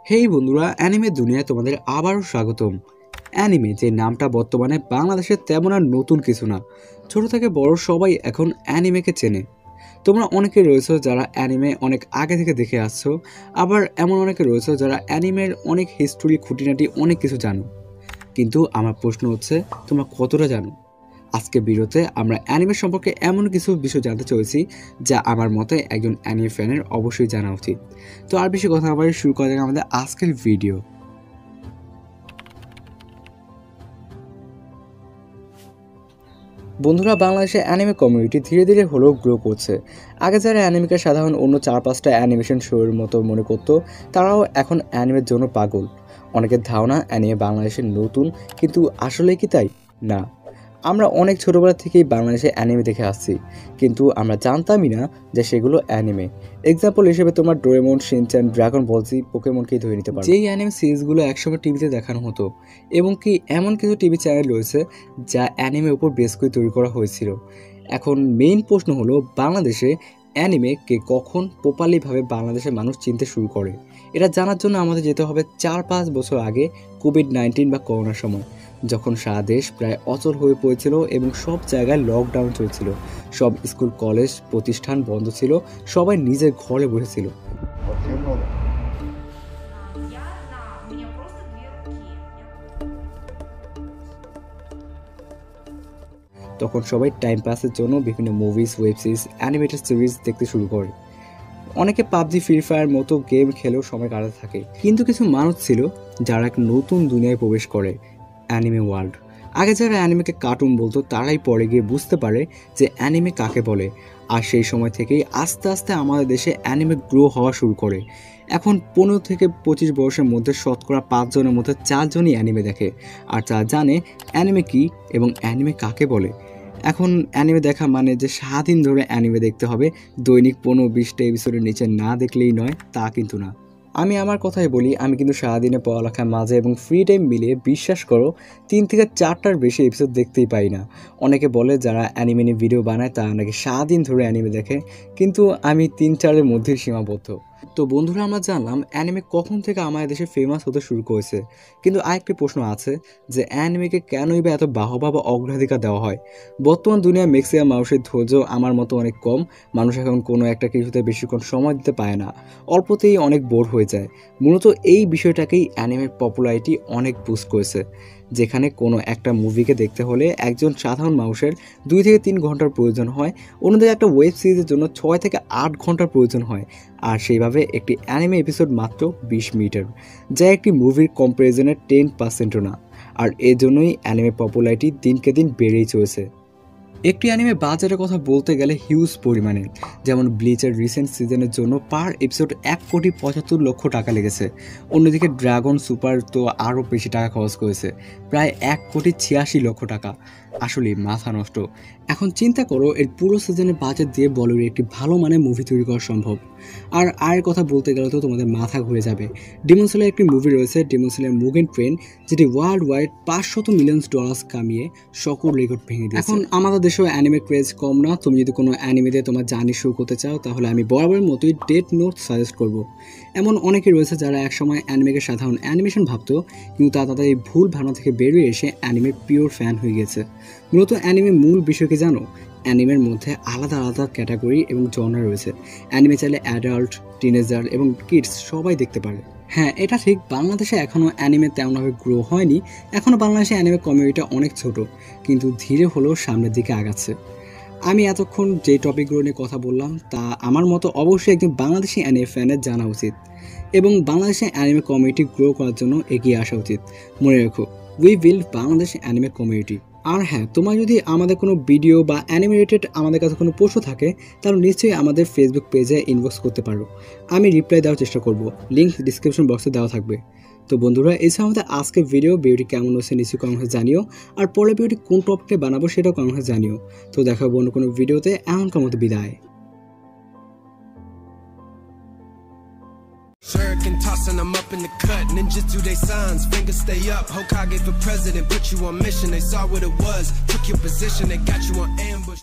হেই বন্ধুরা, অ্যানিমে দুনিয়ায় তোমাদের আবারও স্বাগতম। অ্যানিমে যে নামটা বর্তমানে বাংলাদেশে তেমন আর নতুন কিছু না। ছোট থেকে বড় সবাই এখন অ্যানিমেকে চেনে। তোমরা অনেকে রয়েছো যারা অ্যানিমে অনেক আগে থেকে দেখে আসছো, আবার এমন অনেকে রয়েছো যারা অ্যানিমের অনেক হিস্টোরি খুঁটিনাটি অনেক কিছু জানো। কিন্তু আমার প্রশ্ন হচ্ছে, তোমরা কতটা জানো? আজকে ভিডিওতে আমরা অ্যানিমে সম্পর্কে এমন কিছু বিষয় জানতে চলেছি যা আমার মতে একজন অ্যানিমে ফ্যানের অবশ্যই জানা উচিত। তো আর বেশি কথা না বলে শুরু করা যাক আমাদের আজকের ভিডিও। বন্ধুরা, বাংলাদেশে অ্যানিমে কমিউনিটি ধীরে ধীরে হলেও গ্রো করছে। আগে যারা অ্যানিমেকে সাধারণ অন্য 4-5টা অ্যানিমেশন শোয়ের মতো মনে করতো, তারাও এখন অ্যানিমের জন্য পাগল। অনেকের ধারণা অ্যানিমে বাংলাদেশের নতুন, কিন্তু আসলে কি তাই? না। আমরা অনেক ছোটোবেলা থেকেই বাংলাদেশে অ্যানিমে দেখে আসছি, কিন্তু আমরা জানতামই না যে সেগুলো অ্যানিমে। এক্সাম্পল হিসেবে তোমার ডোরেমন, শিনচ্যান, ড্রাগন বল জি, পোকেমনকেই ধরে নিতে পারো। যেই অ্যানিমে সিরিজগুলো একসময় টিভিতে দেখানো হতো, এবং কি এমন কিছু টিভি চ্যানেল রয়েছে যা অ্যানিমের উপর বেস করে তৈরি করা হয়েছিল। এখন মেইন প্রশ্ন হলো, বাংলাদেশে অ্যানিমে কে কখন প্রপারলিভাবে বাংলাদেশের মানুষ চিনতে শুরু করে? এটা জানার জন্য আমাদের যেতে হবে 4-5 বছর আগে, কোভিড-19 বা করোনার সময়, যখন সারা দেশ প্রায় অচল হয়ে পড়েছিল এবং সব জায়গায় লকডাউন চলছিল। সব স্কুল কলেজ প্রতিষ্ঠান বন্ধ ছিল, সবাই নিজের ঘরে বসেছিল। তখন সবাই টাইম পাসের জন্য বিভিন্ন movies, web series, animated series দেখতে শুরু করে। অনেকে পাবজি, ফ্রি ফায়ার মতো গেম খেলেও সময় কাটাতে থাকে। কিন্তু কিছু মানুষ ছিল যারা এক নতুন দুনিয়ায় প্রবেশ করে, অ্যানিমে ওয়ার্ল্ড। আগে যারা অ্যানিমেকে কার্টুন বলতো, তারাই পরে গিয়ে বুঝতে পারে যে অ্যানিমে কাকে বলে। আর সেই সময় থেকেই আস্তে আস্তে আমাদের দেশে অ্যানিমে গ্রো হওয়া শুরু করে। এখন 15 থেকে 25 বয়সের মধ্যে শতকরা 5 জনের মধ্যে 4 জনই অ্যানিমে দেখে, আর 4 জানে অ্যানিমে কী এবং অ্যানিমে কাকে বলে। এখন অ্যানিমে দেখা মানে যে সারাদিন ধরে অ্যানিমে দেখতে হবে, দৈনিক 15-20টা এপিসোডের নিচে না দেখলেই নয়, তা কিন্তু না। আমি আমার কথাই বলি, আমি কিন্তু সারাদিনে পড়ালেখার মাঝে এবং ফ্রি টাইম মিলিয়ে বিশ্বাস করো 3 থেকে 4টার বেশি এপিসোড দেখতেই পাই না। অনেকে বলে যারা অ্যানিমে নিয়ে ভিডিও বানায় তারা নাকি সারাদিন ধরে অ্যানিমে দেখে, কিন্তু আমি 3-4-এর মধ্যেই সীমাবদ্ধ। তো বন্ধুরা, আমরা জানলাম অ্যানিমে কখন থেকে আমাদের দেশে ফেমাস হতে শুরু করেছে, কিন্তু আরেকটি প্রশ্ন আছে যে অ্যানিমেকে কেনই বা এত বাহবা বা অগ্রাধিকার দেওয়া হয়? বর্তমান দুনিয়ায় ম্যাক্সিমাম মানুষের ধৈর্য আমার মতো অনেক কম। মানুষ এখন কোনো একটা কিছুতে বেশিক্ষণ সময় দিতে পারে না, অল্পতেই অনেক বোর হয়ে যায়। মূলত এই বিষয়টাকেই অ্যানিমের পপুলারিটি অনেক বুস্ট করেছে। যেখানে কোনো একটা মুভিকে দেখতে হলে একজন সাধারণ মানুষের 2 থেকে 3 ঘন্টার প্রয়োজন হয়, অন্যদের একটা ওয়েব সিরিজের জন্য 6 থেকে 8 ঘন্টার প্রয়োজন হয়। আর সেইভাবে একটি অ্যানিমে এপিসোড মাত্র 20 মিনিটের, যা একটি মুভির কম্পারিজনের 10%ও না। আর এজন্যই অ্যানিমে পপুলারিটি দিনকে দিন বেড়েই চলেছে। একটি অ্যানিমে বাজারের কথা বলতে গেলে হিউজ পরিমাণে, যেমন ব্লিচের রিসেন্ট সিজনের জন্য পার এপিসোড 1,75,00,000 টাকা লেগেছে। অন্যদিকে ড্রাগন সুপার তো আরও বেশি টাকা খরচ করেছে, প্রায় 1,86,00,000 টাকা। আসলে মাথা নষ্ট। এখন চিন্তা করো, এর পুরো সিজনের বাজেট দিয়ে বলিউডে একটি ভালো মানের মুভি তৈরি করা সম্ভব। আর আয়ের কথা বলতে গেলে তো তোমাদের মাথা ঘুরে যাবে। ডিমন স্লেয়ার একটি মুভি রয়েছে, ডিমন স্লেয়ার মুগেন ট্রেন, যেটি ওয়ার্ল্ড ওয়াইড $500 মিলিয়ন কামিয়ে সকল রেকর্ড ভেঙে দিয়েছে। এখন আমাদের দেশেও অ্যানিমে ক্রেজ কম না। তুমি যদি কোনো অ্যানিমেতে তোমার জার্নি শুরু করতে চাও, তাহলে আমি বরাবরের মতোই ডেথ নোট সাজেস্ট করব। এমন অনেকেই রয়েছে যারা একসময় অ্যানিমেকে সাধারণ অ্যানিমেশন ভাবতো, কিন্তু তাদের এই ভুল ধারণা থেকে বেরিয়ে এসে অ্যানিমের পিওর ফ্যান হয়ে গেছে। মূলত অ্যানিমের মূল বিষয় কি জানো? অ্যানিমের মধ্যে আলাদা আলাদা ক্যাটাগরি এবং জনরা রয়েছে। অ্যানিমে চাইলে অ্যাডাল্ট, টিনেজার এবং কিডস সবাই দেখতে পারে। হ্যাঁ, এটা ঠিক, বাংলাদেশে এখনও অ্যানিমে তেমনভাবে গ্রো হয়নি। এখনও বাংলাদেশে অ্যানিমে কমিউনিটি অনেক ছোট, কিন্তু ধীরে হলেও সামনের দিকে আগাচ্ছে। আমি এতক্ষণ যে টপিকগুলো নিয়ে কথা বললাম, তা আমার মতো অবশ্যই একজন বাংলাদেশি অ্যানিমে ফ্যানের জানা উচিত, এবং বাংলাদেশে অ্যানিমে কমিউনিটি গ্রো করার জন্য এগিয়ে আসা উচিত। মনে রেখো, we build Bangladesh anime community. আর হ্যাঁ, তোমার যদি আমাদের কোনো ভিডিও বা অ্যানিমে রিলেটেড আমাদের কাছে কোনো প্রশ্ন থাকে, তাহলে নিশ্চয়ই আমাদের ফেসবুক পেজে ইনবক্স করতে পারো। আমি রিপ্লাই দেওয়ার চেষ্টা করব, লিঙ্ক ডিসক্রিপশন বক্সে দেওয়া থাকবে। তো বন্ধুরা, এছাড়া আমাদের আজকের ভিডিওটি কেমন হচ্ছে নিশ্চয়ই কমেন্টে জানিও, আর পরের ভিডিওটি কোন টপিকে বানাবো সেটাও কমেন্টে জানিও। তো দেখা হবে অন্য কোনো ভিডিওতে। এমনকার মতো বিদায়। Shuriken tossing them up in the cut. Ninjas do they signs, fingers stay up. Hokage for president, put you on mission. They saw what it was, took your position, they got you on ambush.